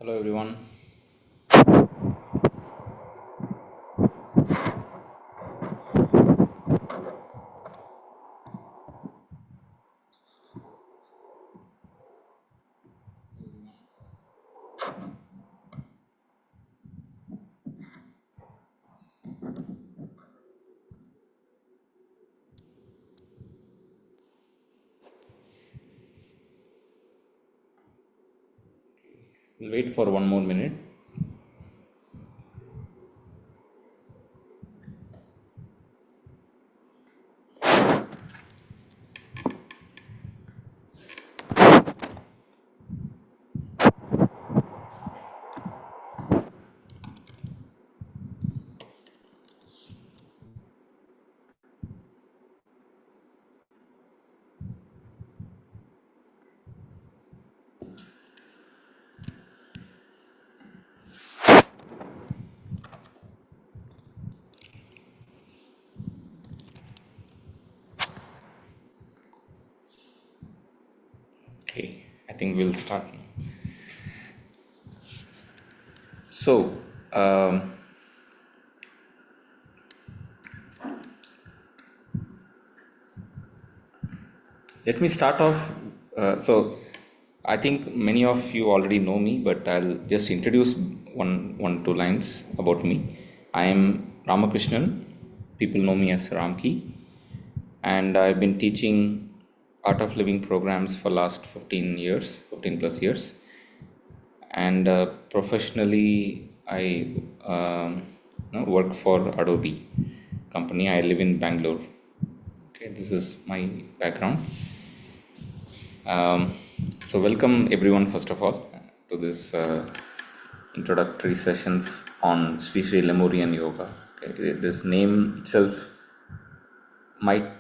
Hello everyone. We'll wait for one more minute. Okay, I think we'll start now. So, um, let me start off. I think many of you already know me, but I'll just introduce two lines about me. I am Ramakrishnan. People know me as Ramki, and I've been teaching art of living programs for last 15 years, 15 plus years. And professionally I work for Adobe company. I live in Bangalore. Okay, this is my background. So welcome everyone, first of all, to this introductory session on Sri Sri Lemurrian Yoga. Okay, this name itself might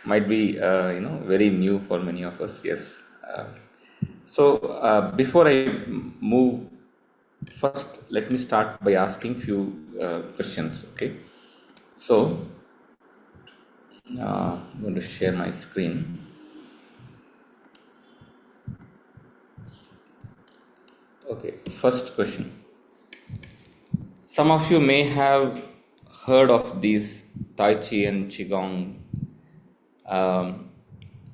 might be very new for many of us. Yes. Before I move, first let me start by asking few questions. Okay, so I'm going to share my screen. Okay, first question. Some of you may have heard of these Tai Chi and Qigong. Um,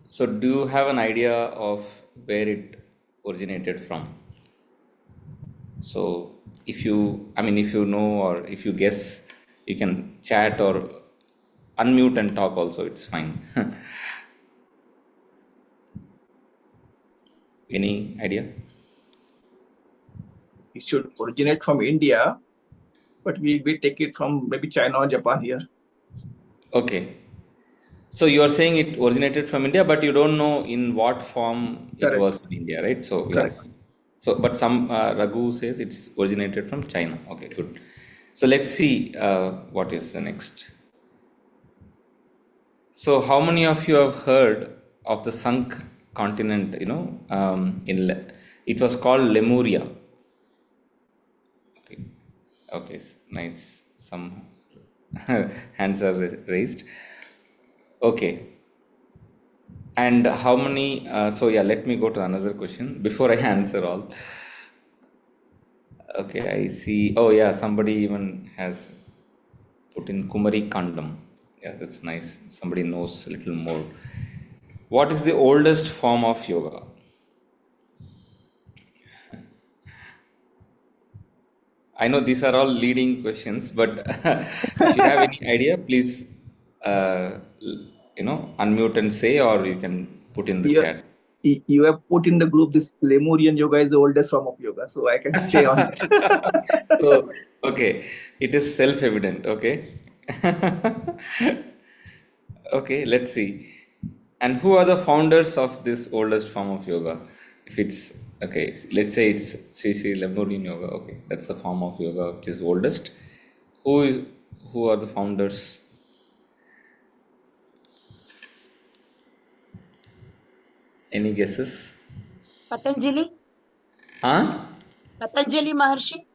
so, do you have an idea of where it originated from? So, if you know or if you guess, you can chat or unmute and talk also, it's fine. Any idea? It should originate from India, but we take it from maybe China or Japan here. Okay. So you are saying it originated from India, but you don't know in what form it Correct. was in India, right? So yeah. Correct. So, but some Raghu says it's originated from China. Okay, good. So let's see what is the next. So, how many of you have heard of the sunk continent? It was called Lemuria. Okay, okay, nice. Some hands are raised. Okay, and how many? So yeah, let me go to another question before I answer all. Okay, I see. Oh yeah, somebody even has put in Kumari Kandam. Yeah, that's nice. Somebody knows a little more. What is the oldest form of yoga? I know these are all leading questions, but if you have any idea, please, unmute and say, or you can put in the chat. You have put in the group this Lemurian yoga is the oldest form of yoga, so I can say on that. So, okay, it is self-evident. Okay. Okay, let's see. And who are the founders of this oldest form of yoga? If it's okay, let's say it's Sri Sri Lemurian Yoga. Okay, that's the form of yoga which is oldest. Who is who are the founders? Any guesses? Patanjali? Huh? Patanjali Maharshi?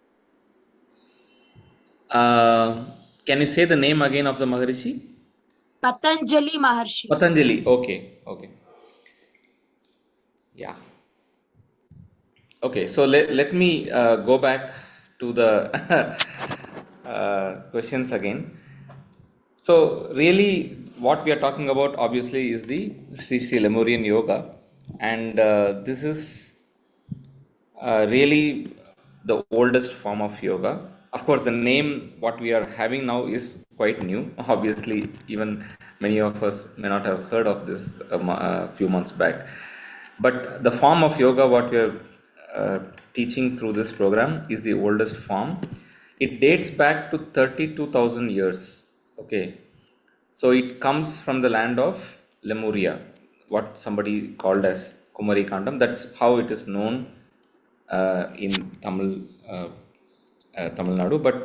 Can you say the name again of the Maharishi? Patanjali Maharshi. Patanjali. Okay, okay. Yeah. Okay, so let me go back to the questions again. So, really, what we are talking about obviously is the Sri Lemurian Yoga, and this is really the oldest form of yoga. Of course, the name what we are having now is quite new. Obviously, even many of us may not have heard of this a few months back. But the form of yoga what we are teaching through this program is the oldest form. It dates back to 32,000 years. Okay, so it comes from the land of Lemuria, what somebody called as Kumari Kandam. That's how it is known in Tamil Nadu, but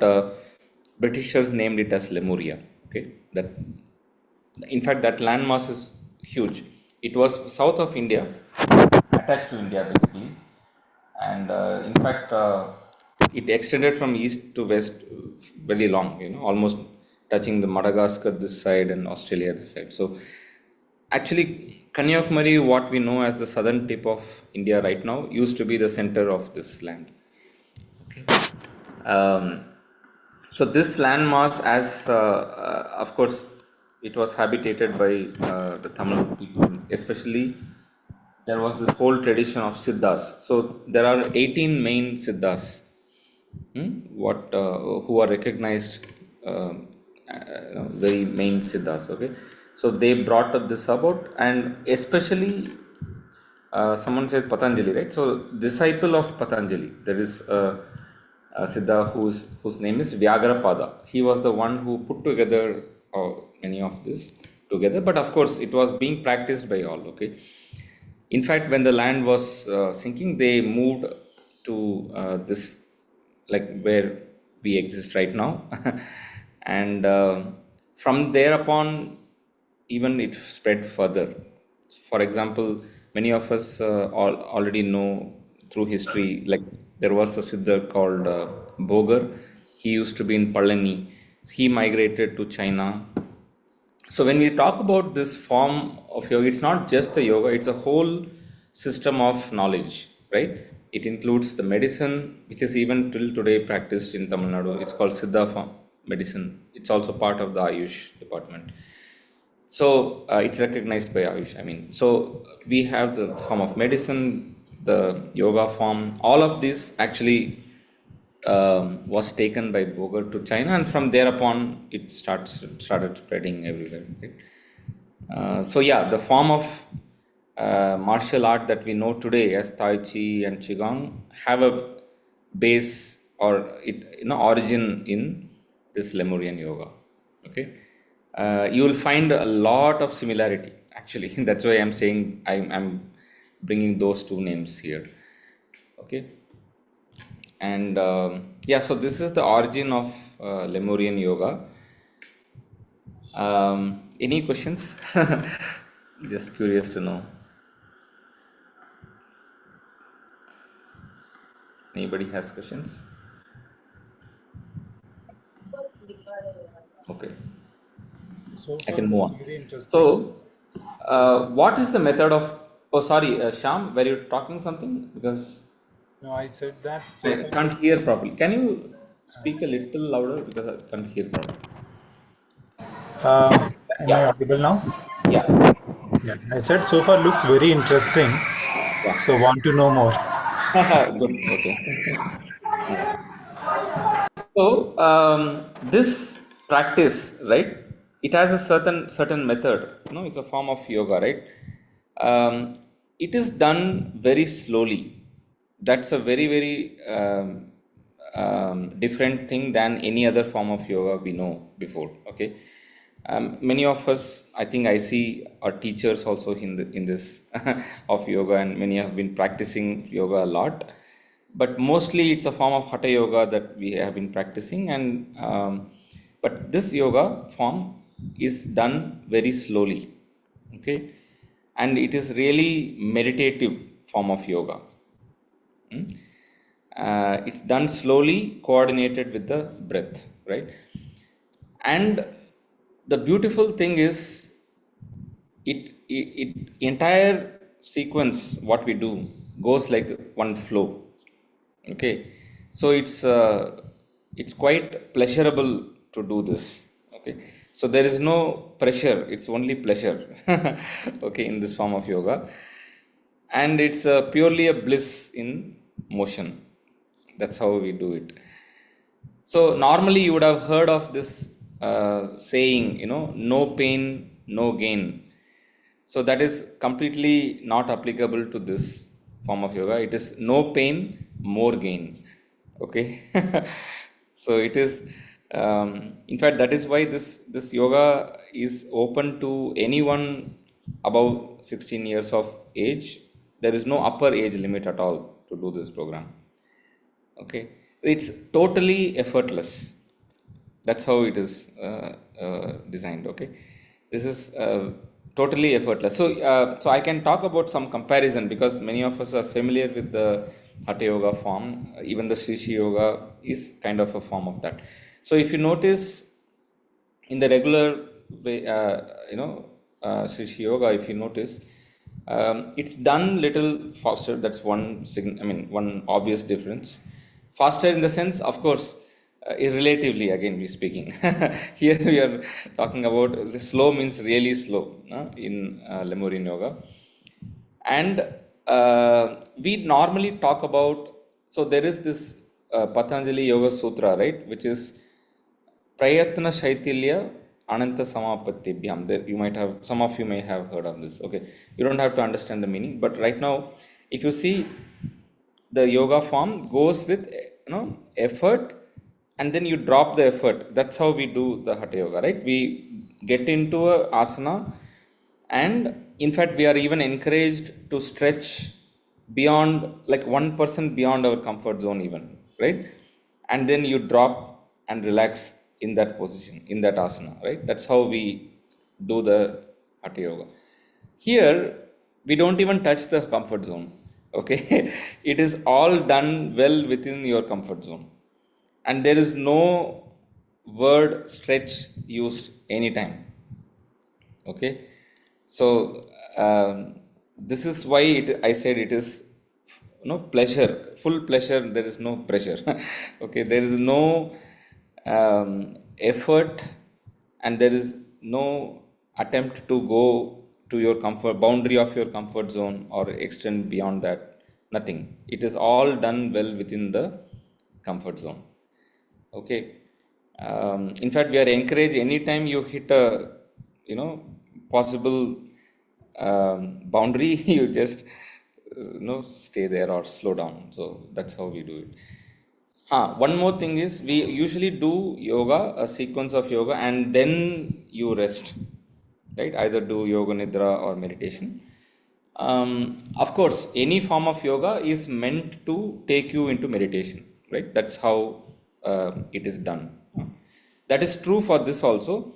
Britishers named it as Lemuria. Okay, that in fact that landmass is huge. It was south of India, attached to India basically, and in fact it extended from east to west very long. Almost touching the Madagascar this side and Australia this side. So actually, Kanyakumari, what we know as the southern tip of India right now, used to be the center of this land. Um, so this landmass, as of course, it was habitated by the Tamil people, especially there was this whole tradition of siddhas. So there are 18 main siddhas, who are recognized, very main siddhas. Okay, so they brought up this about, and especially someone said Patanjali, right? So disciple of Patanjali, there is a Siddha whose name is Vyagrapada. He was the one who put together many of this together, but of course it was being practiced by all. Okay, in fact, when the land was sinking, they moved to this, like where we exist right now, and from there upon, even it spread further. For example, many of us already know through history, like there was a Siddhar called Bogar. He used to be in Palani. He migrated to China. So when we talk about this form of yoga, it's not just the yoga, it's a whole system of knowledge, right? It includes the medicine, which is even till today practiced in Tamil Nadu. It's called Siddha form medicine. It's also part of the Ayush department. So it's recognized by Ayush. I mean, so we have the form of medicine, the yoga form. All of this actually was taken by Bogar to China, and from there upon it started spreading everywhere. Right? So yeah, the form of martial art that we know today as Tai Chi and Qigong have a base, or origin in this Lemurian yoga. Okay, you will find a lot of similarity. Actually, that's why I'm saying I'm bringing those two names here. Okay, and yeah, so this is the origin of Lemurian yoga. Any questions? Just curious to know. Anybody has questions? Okay, So I far, can move looks on. very interesting. So, what is the method of? Oh, sorry, Sham, were you talking something? Because No, I said that so I far can't looks. hear properly. Can you speak a little louder because I can't hear properly? Am I Yeah, audible now? yeah, Yeah, I said so far looks very interesting. yeah. So want to know more. Good. Okay. Nice. So this practice, right? It has a certain method. It's a form of yoga, right? It is done very slowly. That's a very different thing than any other form of yoga we know before. Okay, many of us, I think, I see are teachers also in this of yoga, and many have been practicing yoga a lot, but mostly it's a form of hatha yoga that we have been practicing, and but this yoga form is done very slowly. Okay, and it is really meditative form of yoga. Mm. It's done slowly, coordinated with the breath, right? And the beautiful thing is, it entire sequence what we do, goes like one flow. Okay, so it's quite pleasurable to do this. Okay, so there is no pressure, it's only pleasure. Okay, in this form of yoga, and it's purely a bliss in motion. That's how we do it. So normally you would have heard of this saying, no pain, no gain. So that is completely not applicable to this form of yoga. It is no pain, more gain. Okay. So it is, in fact, that is why this yoga is open to anyone above 16 years of age. There is no upper age limit at all to do this program. Okay, it's totally effortless. That's how it is designed. Okay, this is totally effortless. So I can talk about some comparison because many of us are familiar with the Hatha Yoga form. Even the Sri Yoga is kind of a form of that. So if you notice in the regular way, Sri Yoga, if you notice, it's done little faster. That's one obvious difference. Faster in the sense, of course, relatively, again, we speaking. Here we are talking about slow means really slow in Lemurrian yoga. And we normally talk about, so there is this Patanjali Yoga Sutra, right, which is Prayatna Shaitilya Ananta Samapatibhyam. You might have, some of you may have heard of this. Okay, you don't have to understand the meaning, but right now, if you see, the yoga form goes with effort, and then you drop the effort. That's how we do the Hatha Yoga, right? We get into a asana, and in fact, we are even encouraged to stretch beyond, like 1% beyond our comfort zone, even, right? And then you drop and relax in that position, in that asana, right? That's how we do the Hatha Yoga. Here, we don't even touch the comfort zone. Okay, it is all done well within your comfort zone, and there is no word stretch used anytime. Okay, so this is why I said it is pleasure, full pleasure. There is no pressure. Okay, there is no effort, and there is no attempt to go to your comfort boundary of your comfort zone or extend beyond that. Nothing. It is all done well within the comfort zone. Okay, in fact, we are encouraged anytime you hit a possible boundary, you just stay there or slow down. So that's how we do it. One more thing is, we usually do yoga, a sequence of yoga, and then you rest, right? Either do yoga nidra or meditation. Of course, any form of yoga is meant to take you into meditation, right? That's how it is done. That is true for this also,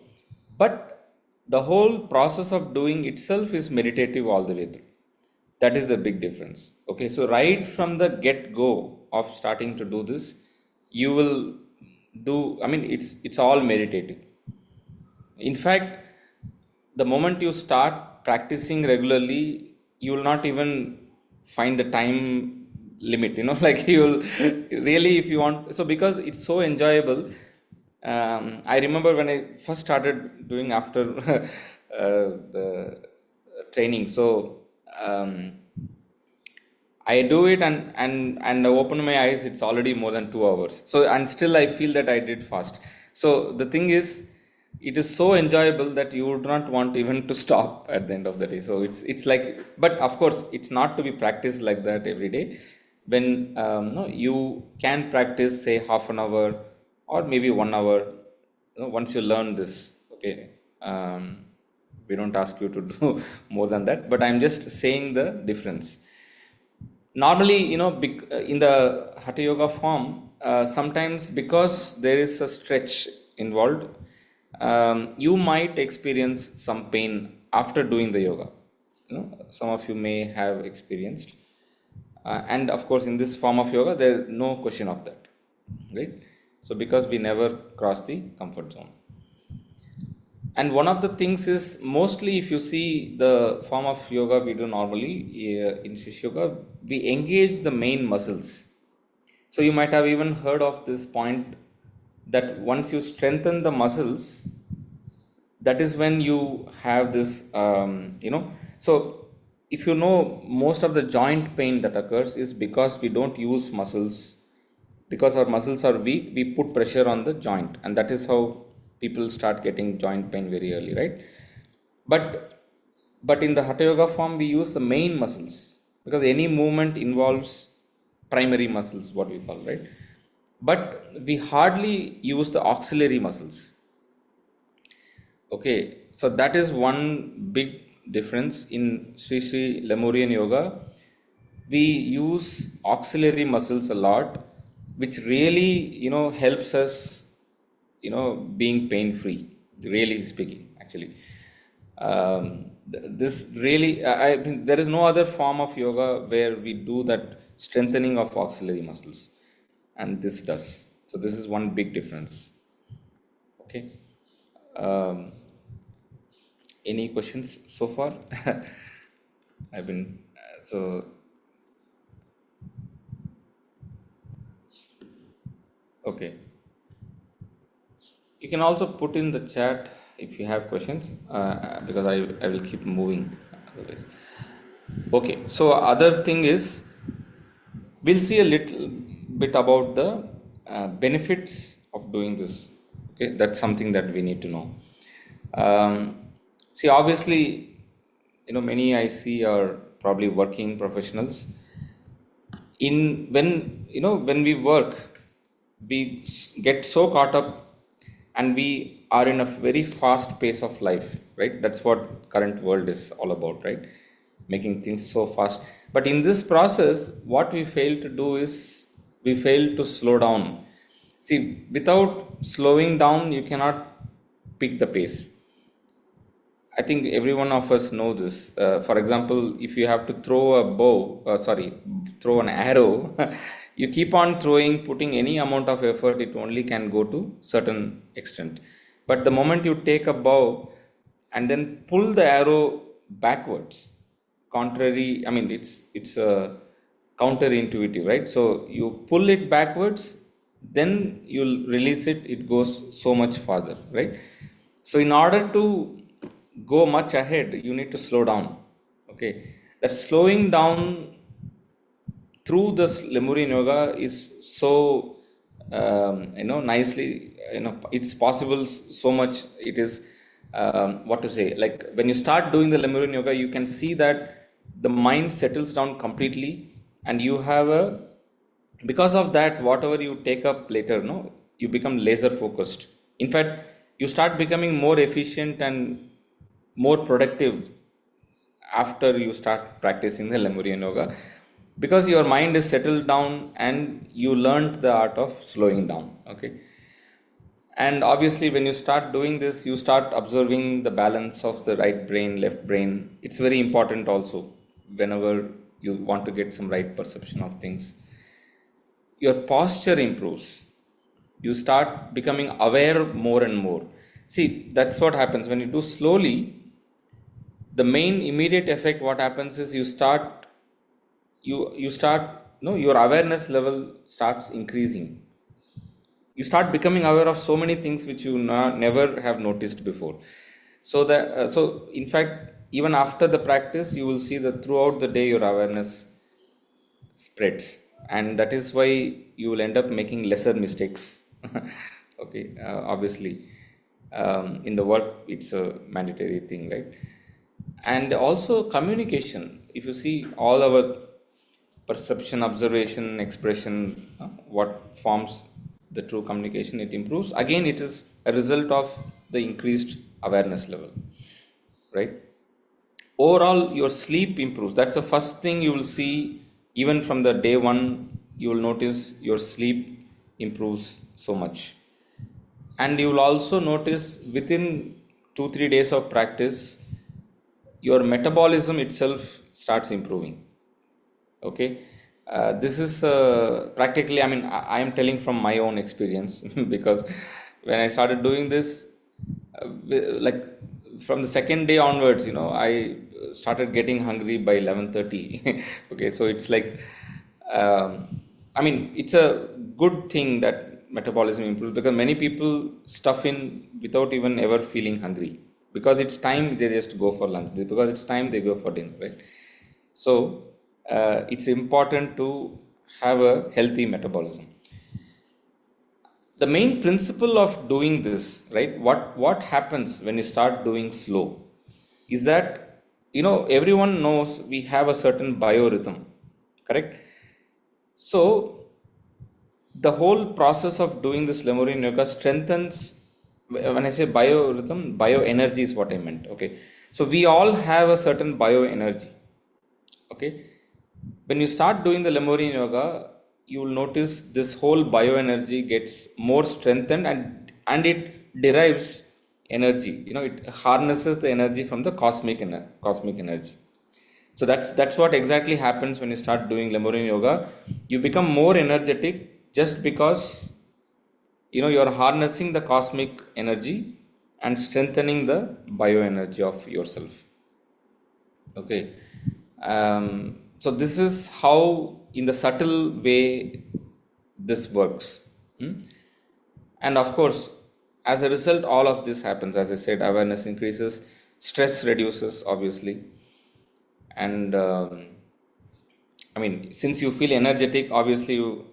but the whole process of doing itself is meditative all the way through. That is the big difference. Okay, so right from the get go of starting to do this, you will do, it's all meditative. In fact, the moment you start practicing regularly, you will not even find the time limit, like you will really, if you want. So, because it's so enjoyable, I remember when I first started doing after the training. So, I do it, and I open my eyes, it's already more than 2 hours. So, and still I feel that I did fast. So the thing is, it is so enjoyable that you would not want even to stop at the end of the day. So it's like, but of course, it's not to be practiced like that every day. When no, you can practice, say, half an hour or maybe 1 hour. Once you learn this, okay. We don't ask you to do more than that, but I'm just saying the difference. Normally, in the Hatha Yoga form, sometimes because there is a stretch involved, you might experience some pain after doing the yoga. Some of you may have experienced, and of course, in this form of yoga, there is no question of that, right? So, because we never cross the comfort zone. And one of the things is, mostly if you see the form of yoga we do normally in Shish Yoga, we engage the main muscles. So you might have even heard of this point, that once you strengthen the muscles, that is when you have this, so if you know, most of the joint pain that occurs is because we don't use muscles. Because our muscles are weak, we put pressure on the joint, and that is how people start getting joint pain very early, right? But in the Hatha Yoga form, we use the main muscles, because any movement involves primary muscles, what we call, right? But we hardly use the auxiliary muscles. Okay, so that is one big difference in Sri Sri Lemurrian Yoga. We use auxiliary muscles a lot, which really, helps us, being pain free, really speaking, actually. This really, I mean, there is no other form of yoga where we do that strengthening of auxiliary muscles, and this does. So this is one big difference. Okay. um, any questions so far? I've been so okay. You can also put in the chat if you have questions, because I will keep moving otherwise. Okay, so other thing is, we'll see a little bit about the benefits of doing this. Okay, that's something that we need to know. See, obviously, many I see are probably working professionals. When we work, we get so caught up, and we are in a very fast pace of life, right? That's what current world is all about, right? Making things so fast. But in this process, what we fail to do is, we fail to slow down. See, without slowing down, you cannot pick the pace. I think every one of us know this. For example, if you have to throw throw an arrow, you keep on throwing, putting any amount of effort, it only can go to certain extent. But the moment you take a bow and then pull the arrow backwards, contrary, I mean, it's a counterintuitive, right? So you pull it backwards, then you'll release it, it goes so much farther, right? So in order to go much ahead, you need to slow down. Okay, that slowing down through this Lemurian yoga is so, nicely, it's possible so much. It is, what to say, like when you start doing the Lemurian yoga, you can see that the mind settles down completely, and you have a, because of that, whatever you take up later, no, you become laser focused. In fact, you start becoming more efficient and more productive after you start practicing the Lemurian yoga, because your mind is settled down and you learned the art of slowing down. Okay, and obviously when you start doing this, you start observing the balance of the right brain, left brain. It's very important also whenever you want to get some right perception of things. Your posture improves, you start becoming aware more and more. See, that's what happens when you do slowly. The main immediate effect, what happens is, you start, no, your awareness level starts increasing. You start becoming aware of so many things which you never have noticed before. So in fact, even after the practice, you will see that throughout the day your awareness spreads, and that is why you will end up making lesser mistakes. Okay, obviously, in the work it's a mandatory thing, right? And also communication. If you see all our perception, observation, expression, what forms the true communication, it improves. Again, it is a result of the increased awareness level, right? Overall, your sleep improves. That's the first thing you will see. Even from the day one, you will notice your sleep improves so much. And you will also notice within 2-3 days of practice, your metabolism itself starts improving. Okay, this is practically, I mean, I am telling from my own experience, because when I started doing this, like from the second day onwards, I started getting hungry by 11:30. Okay, so it's like, I mean, it's a good thing that metabolism improves, because many people stuff in without even ever feeling hungry, because it's time they just go for lunch, because it's time they go for dinner, right? So it's important to have a healthy metabolism. The main principle of doing this, right, what happens when you start doing slow is that, everyone knows we have a certain biorhythm, correct? So the whole process of doing this Lemurian yoga strengthens, when I say biorhythm, bioenergy is what I meant. Okay, so we all have a certain bioenergy. Okay, when you start doing the Lemurian yoga, you will notice this whole bioenergy gets more strengthened, and it derives energy, it harnesses the energy from the cosmic energy. So that's what exactly happens when you start doing Lemurian yoga. You become more energetic, just because you're harnessing the cosmic energy and strengthening the bioenergy of yourself. Okay. So this is how, in the subtle way, this works. Hmm? And of course, as a result, all of this happens. As I said, awareness increases, stress reduces, obviously. And I mean, since you feel energetic, obviously,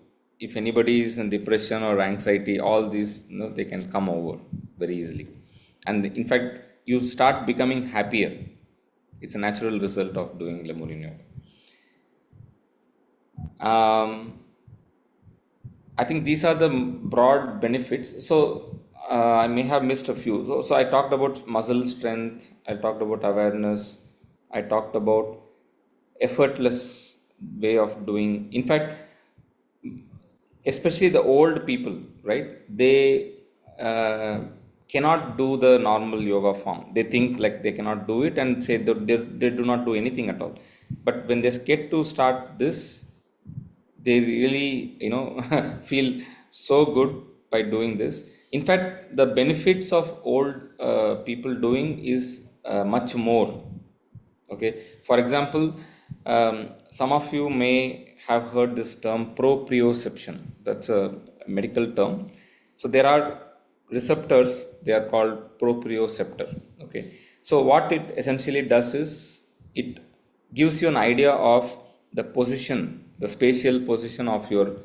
if anybody is in depression or anxiety, all these, they can come over very easily. And in fact, you start becoming happier. It's a natural result of doing Lemurian yoga. I think these are the broad benefits. So I may have missed a few. So I talked about muscle strength. I talked about awareness. I talked about effortless way of doing. In fact, especially the old people, right? They cannot do the normal yoga form. They think like they cannot do it, and say that they do not do anything at all. But when they get to start this, they really, feel so good by doing this. In fact, the benefits of old people doing is much more. Okay, for example, some of you may have heard this term proprioception. That's a medical term. So there are receptors, they are called proprioceptor. Okay, so what it essentially does is it gives you an idea of the position, the spatial position of your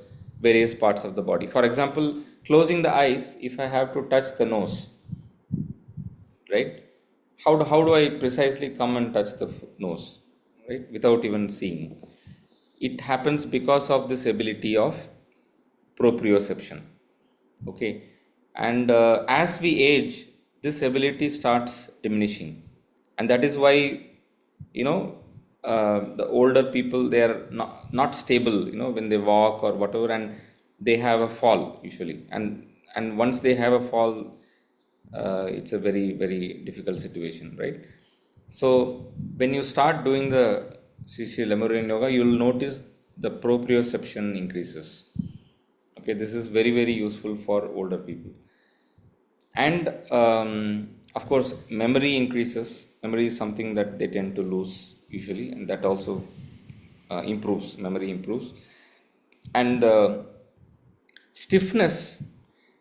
various parts of the body. For example, closing the eyes, if I have to touch the nose, right? How do I precisely come and touch the nose, right, without even seeing? It happens because of this ability of proprioception. Okay, and as we age, this ability starts diminishing, and that is why, the older people, they are not stable, when they walk or whatever, and they have a fall usually, and once they have a fall, it's a very very difficult situation, right? So when you start doing the Sri Lemurian yoga, you will notice the proprioception increases. Okay, this is very very useful for older people. And of course, memory increases. Memory is something that they tend to lose usually, and that also improves. Memory improves. And stiffness,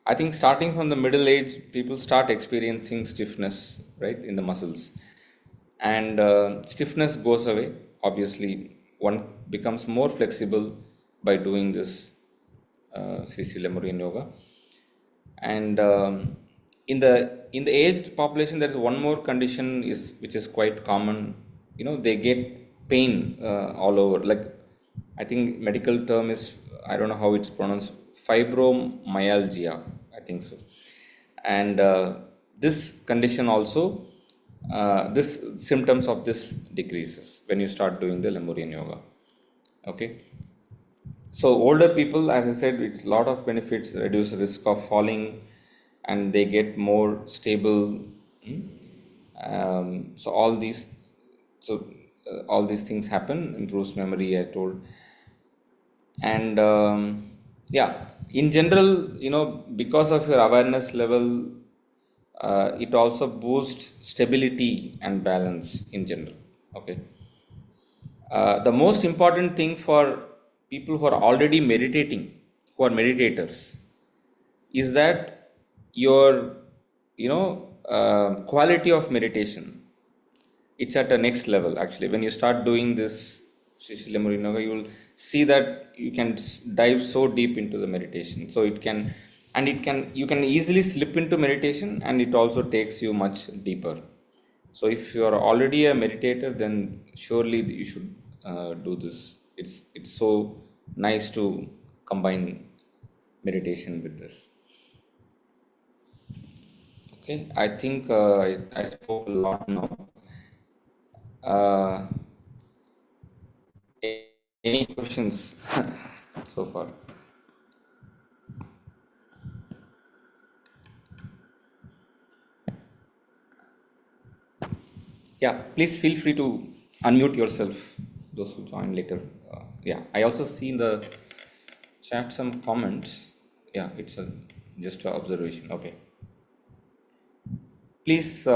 I think starting from the middle age, people start experiencing stiffness, right, in the muscles. And stiffness goes away. Obviously, one becomes more flexible by doing this Sri Lemurian yoga. And in the aged population, there is one more condition is which is quite common. They get pain all over. Like, I think medical term is, I don't know how it's pronounced, fibromyalgia, I think so. And this condition also, this symptoms of this decreases when you start doing the Lemurian yoga. Okay, so older people, as I said, it's a lot of benefits, reduce risk of falling, and they get more stable. So all these things happen, improves memory, I told. And yeah, in general, because of your awareness level, it also boosts stability and balance in general. Okay. The most important thing for people who are already meditating, who are meditators, is that your quality of meditation, it's at a next level. Actually, when you start doing this Lemurrian yoga, you will see that you can dive so deep into the meditation. So it can, and it can, you can easily slip into meditation, and it also takes you much deeper. So if you are already a meditator, then surely you should do this. It's so nice to combine meditation with this. Okay, I think I spoke a lot now. Uh, any questions so far? Yeah, please feel free to unmute yourself, those who join later. Yeah, I also see in the chat some comments. Yeah, it's just an observation. Okay. Please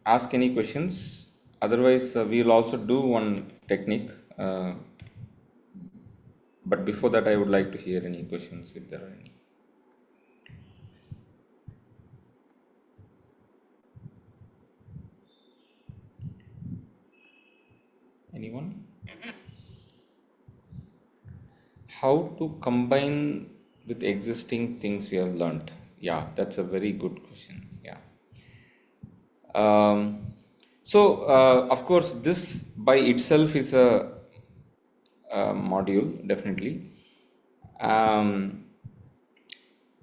ask any questions. Otherwise, we will also do one technique. But before that, I would like to hear any questions if there are any. Anyone? How to combine with existing things we have learned? Yeah, that's a very good question. Yeah. Of course, this by itself is a module, definitely. Um,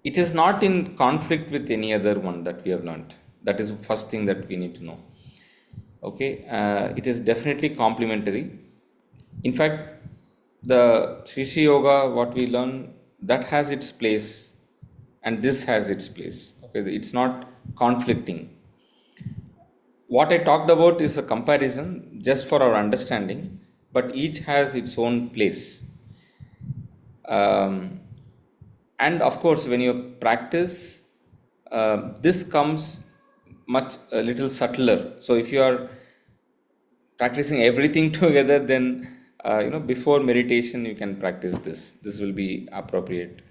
it is not in conflict with any other one that we have learned. That is the first thing that we need to know. Okay, it is definitely complementary. In fact, the Shishi Yoga, what we learn, that has its place, and this has its place. Okay, it's not conflicting. What I talked about is a comparison just for our understanding, but each has its own place. Um, and of course, when you practice, this comes much a little subtler. So if you are practicing everything together, then before meditation you can practice this. This will be appropriate.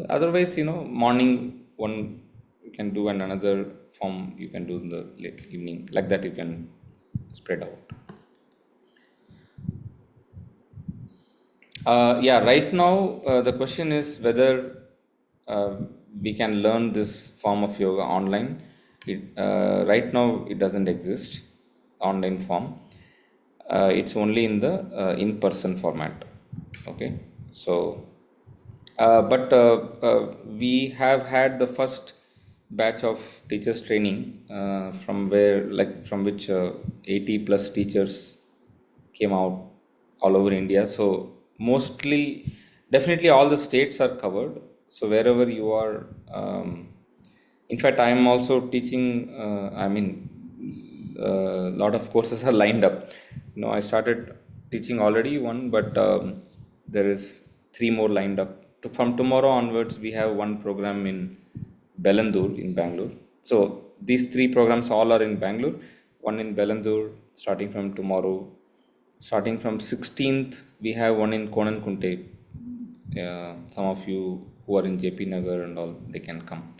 Otherwise, morning one you can do, and another form you can do in the late evening. Like that, you can spread out. Yeah, right now the question is whether uh, we can learn this form of yoga online. Right now, it doesn't exist online form. It's only in the in-person format. Okay, so but we have had the first batch of teachers training from which 80 plus teachers came out all over India. So mostly, definitely all the states are covered. So wherever you are, in fact, I am also teaching. A lot of courses are lined up. I started teaching already one, but there is three more lined up. From tomorrow onwards, we have one program in Bellandur in Bangalore. So these three programs all are in Bangalore. One in Bellandur starting from tomorrow. Starting from 16th, we have one in Konankunte. Some of you who are in JP Nagar and all, they can come.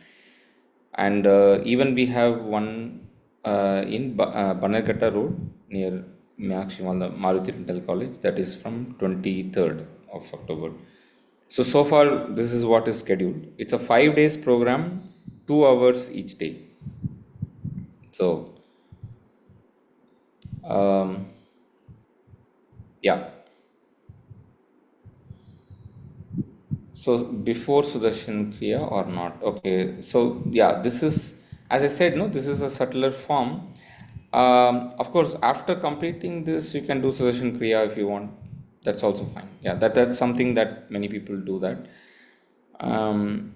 And even we have one in Bannerghatta Road near Meenakshi Maruti Dental College. That is from 23rd of October. So far, this is what is scheduled. It's a 5 days program, 2 hours each day. So, yeah. So before Sudarshan Kriya or not? Okay. So yeah, this is, as I said, no, this is a subtler form. Of course, after completing this, you can do Sudarshan Kriya if you want. That's also fine. Yeah, that's something that many people do that.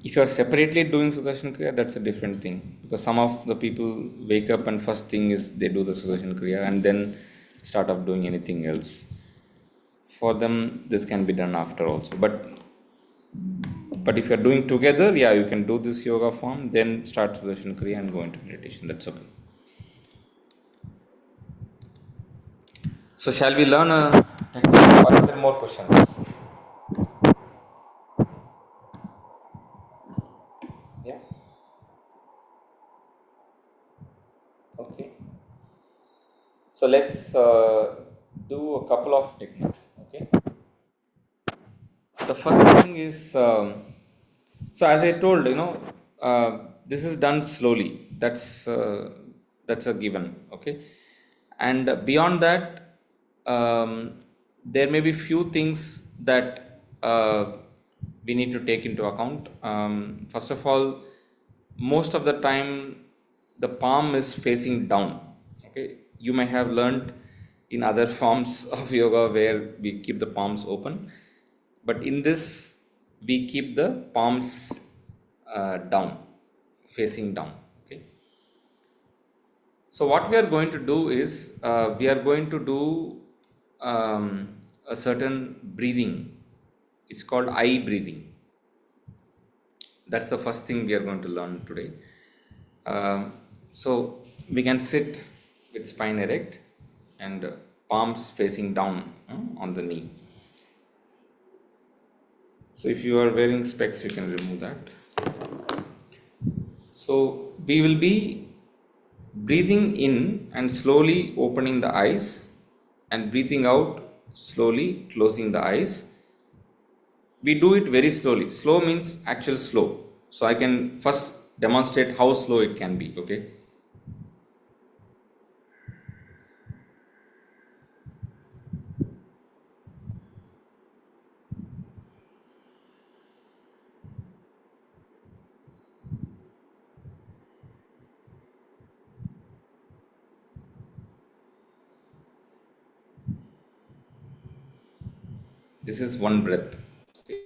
If you are separately doing Sudarshan Kriya, that's a different thing, because some of the people wake up and first thing is they do the Sudarshan Kriya and then start off doing anything else. For them, this can be done after also. But But if you're doing together, yeah, you can do this yoga form, then start Sudarshan Kriya and go into meditation. That's okay. So shall we learn a technique or are there more questions? Yeah. Okay. So let's do a couple of techniques. Okay. The first thing is, so as I told, this is done slowly. That's a given. Okay, and beyond that, there may be few things that we need to take into account. First of all, most of the time, the palm is facing down. Okay, you may have learned in other forms of yoga where we keep the palms open, but in this we keep the palms down, facing down. Okay, so what we are going to do is we are going to do a certain breathing. It's called eye breathing. That's the first thing we are going to learn today. So we can sit with spine erect and palms facing down on the knee. So if you are wearing specs, you can remove that. So we will be breathing in and slowly opening the eyes and breathing out, slowly closing the eyes. We do it very slowly. Slow means actual slow. So I can first demonstrate how slow it can be. Okay. This is one breath, okay,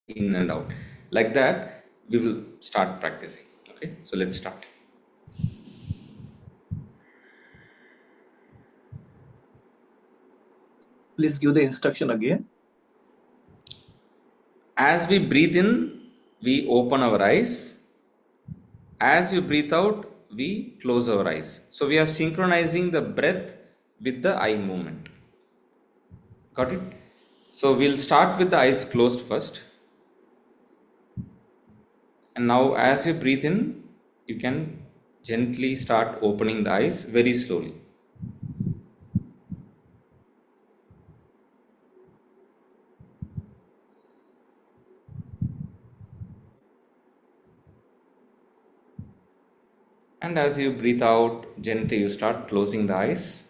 in and out. Like that, we will start practicing. Okay, so let's start. Please give the instruction again. As we breathe in, we open our eyes. As you breathe out, we close our eyes. So we are synchronizing the breath with the eye movement. Got it? So we'll start with the eyes closed first. And now, as you breathe in, you can gently start opening the eyes very slowly. And as you breathe out, gently you start closing the eyes.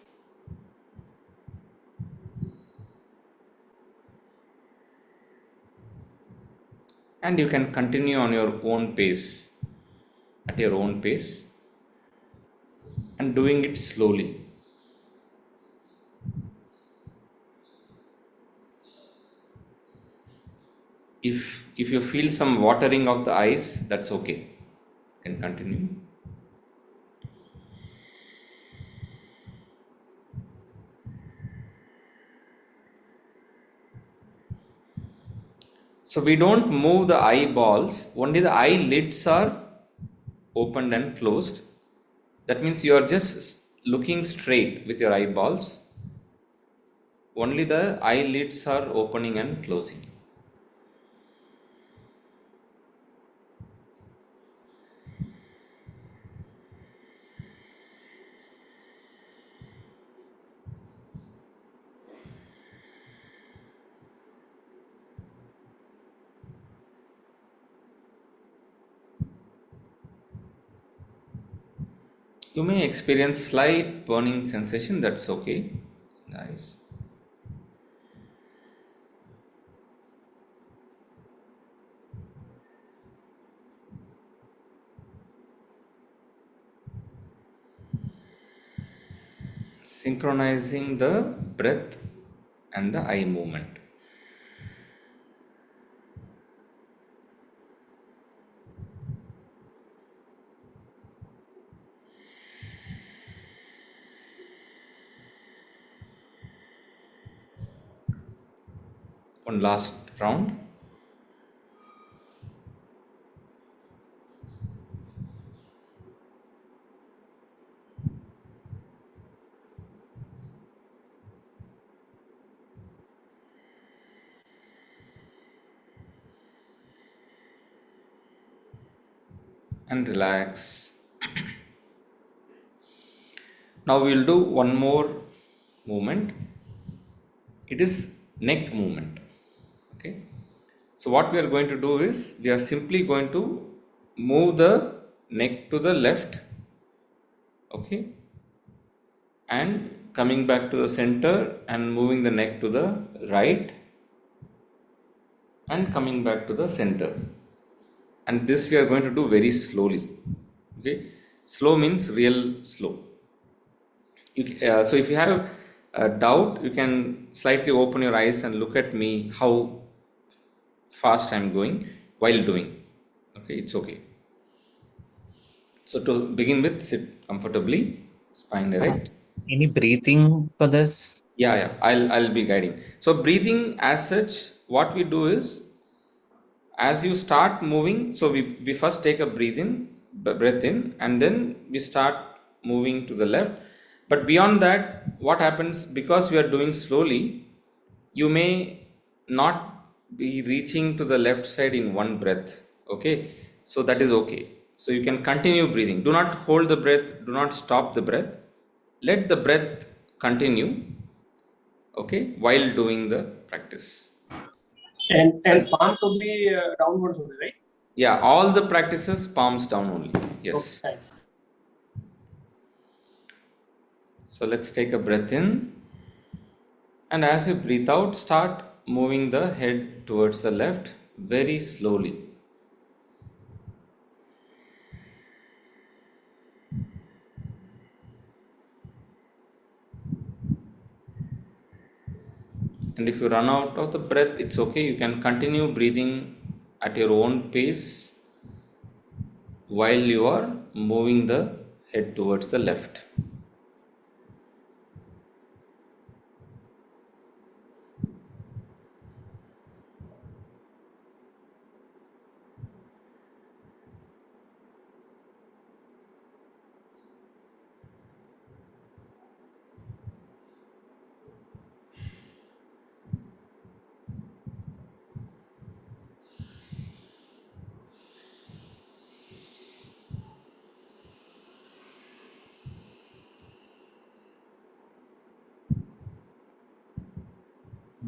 And you can continue on your own pace, at your own pace, and doing it slowly. If you feel some watering of the eyes, that's okay. You can continue. So we don't move the eyeballs, only the eyelids are opened and closed. That means you are just looking straight with your eyeballs. Only the eyelids are opening and closing. You may experience slight burning sensation, that's okay. Nice. Synchronizing the breath and the eye movement. One last round. and relax. Now we will do one more movement. It is neck movement. Okay. So what we are going to do is we are simply going to move the neck to the left. Okay. And coming back to the center and moving the neck to the right and coming back to the center. And this we are going to do very slowly. Okay. Slow means real slow. So if you have a doubt, you can slightly open your eyes and look at me how fast I'm going while doing. Okay, it's okay. So to begin with, sit comfortably, spine erect. Any breathing for this? Yeah. I'll be guiding. So breathing as such, what we do is as you start moving, so we first take a breath in, and then we start moving to the left. But beyond that, what happens, because we are doing slowly, you may not be reaching to the left side in one breath. Okay, so that is okay. So you can continue breathing. Do not hold the breath, do not stop the breath. Let the breath continue, okay, while doing the practice. And As palm to be downwards only, right? Yeah, all the practices palms down only. Okay, Yes. thanks. So let's take a breath in, and as you breathe out, start moving the head towards the left very slowly. And if you run out of the breath, it's okay. You can continue breathing at your own pace while you are moving the head towards the left.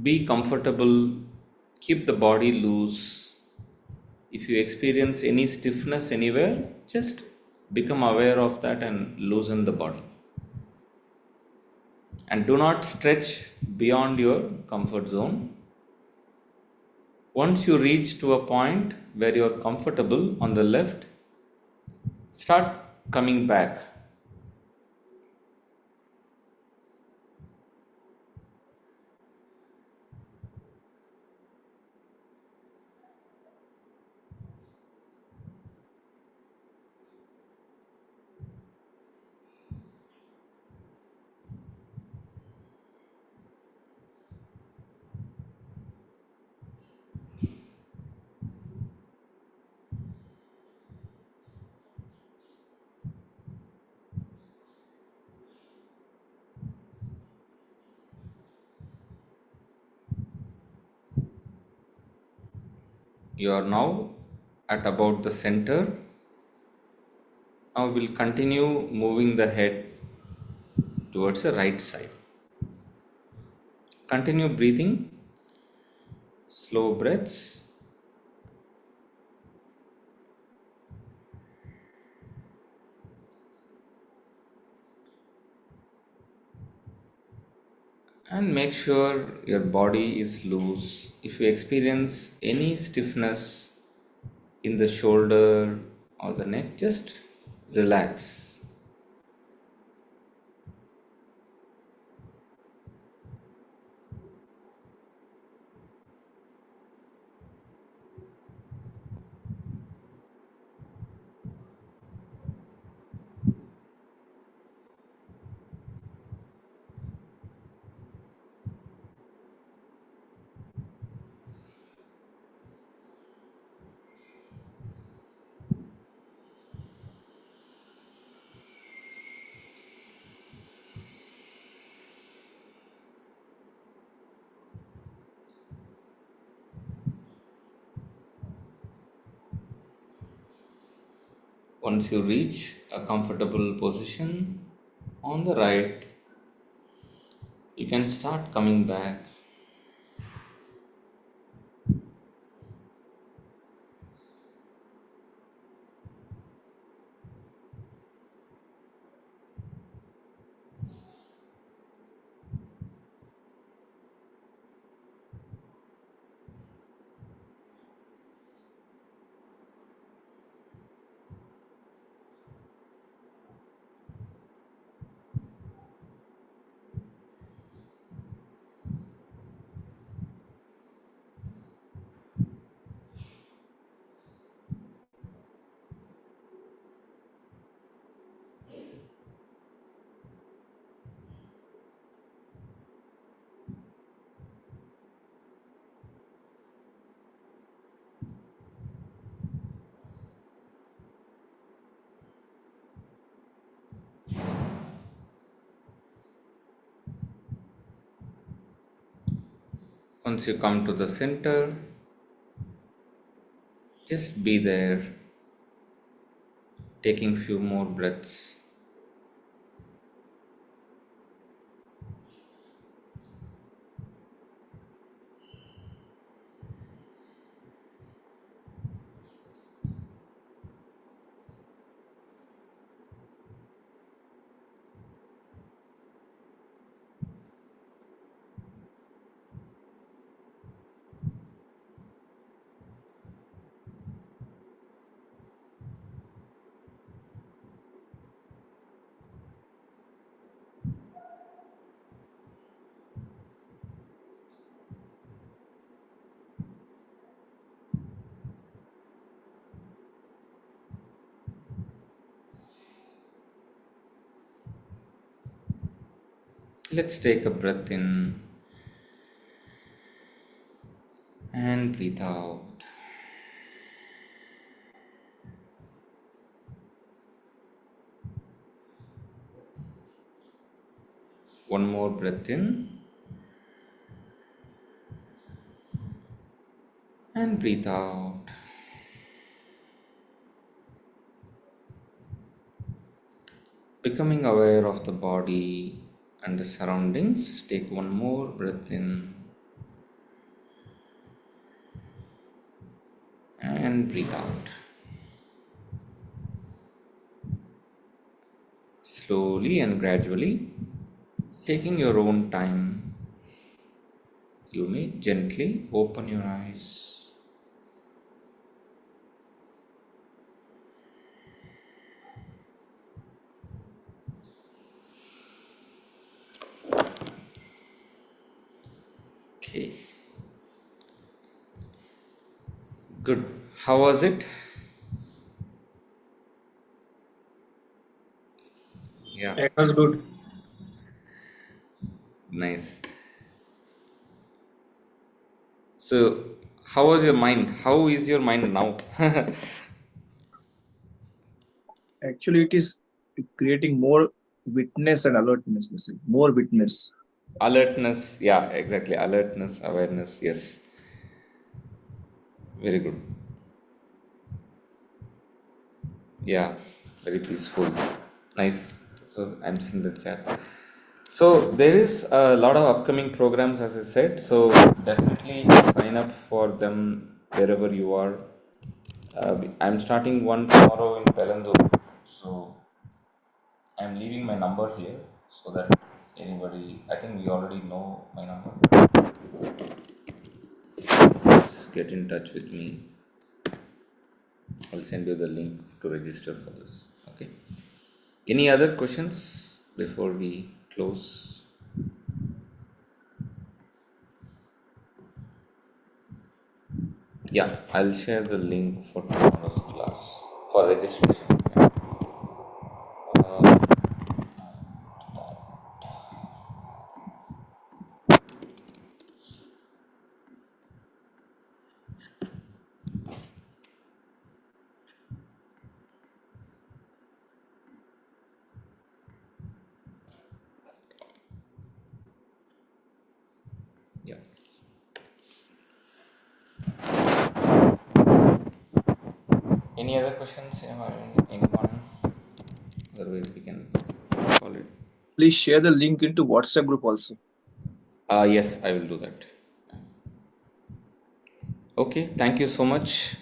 Be comfortable, keep the body loose. If you experience any stiffness anywhere, just become aware of that and loosen the body. And do not stretch beyond your comfort zone. Once you reach to a point where you are comfortable on the left, start coming back. You are now at about the center. Now we'll continue moving the head towards the right side. Continue breathing, slow breaths. And make sure your body is loose. If you experience any stiffness in the shoulder or the neck, just relax. Once you reach a comfortable position on the right, you can start coming back. Once you come to the center, just be there, taking few more breaths. Let's take a breath in and breathe out. One more breath in and breathe out. Becoming aware of the body and the surroundings, take one more breath in and breathe out. Slowly and gradually, taking your own time, you may gently open your eyes. Okay, good. How was it? Yeah, It was good. nice. So, how was your mind? How is your mind now? Actually, it is creating more witness and alertness, basically. More witness. Alertness, yeah, exactly. Alertness, awareness, yes. Very good. Yeah, very peaceful. Nice. So I'm seeing the chat. So there is a lot of upcoming programs, as I said. So definitely sign up for them wherever you are. I'm starting one tomorrow in Pelandu. So I'm leaving my number here so that anybody, I think we already know my number. Just get in touch with me. I'll send you the link to register for this. Okay. Any other questions before we close? Yeah, I'll share the link for tomorrow's class for registration. Yeah. Uh, yeah. Any other questions? Anyone? Otherwise, we can call it. Please share the link into WhatsApp group also. Yes, I will do that. Okay, thank you so much.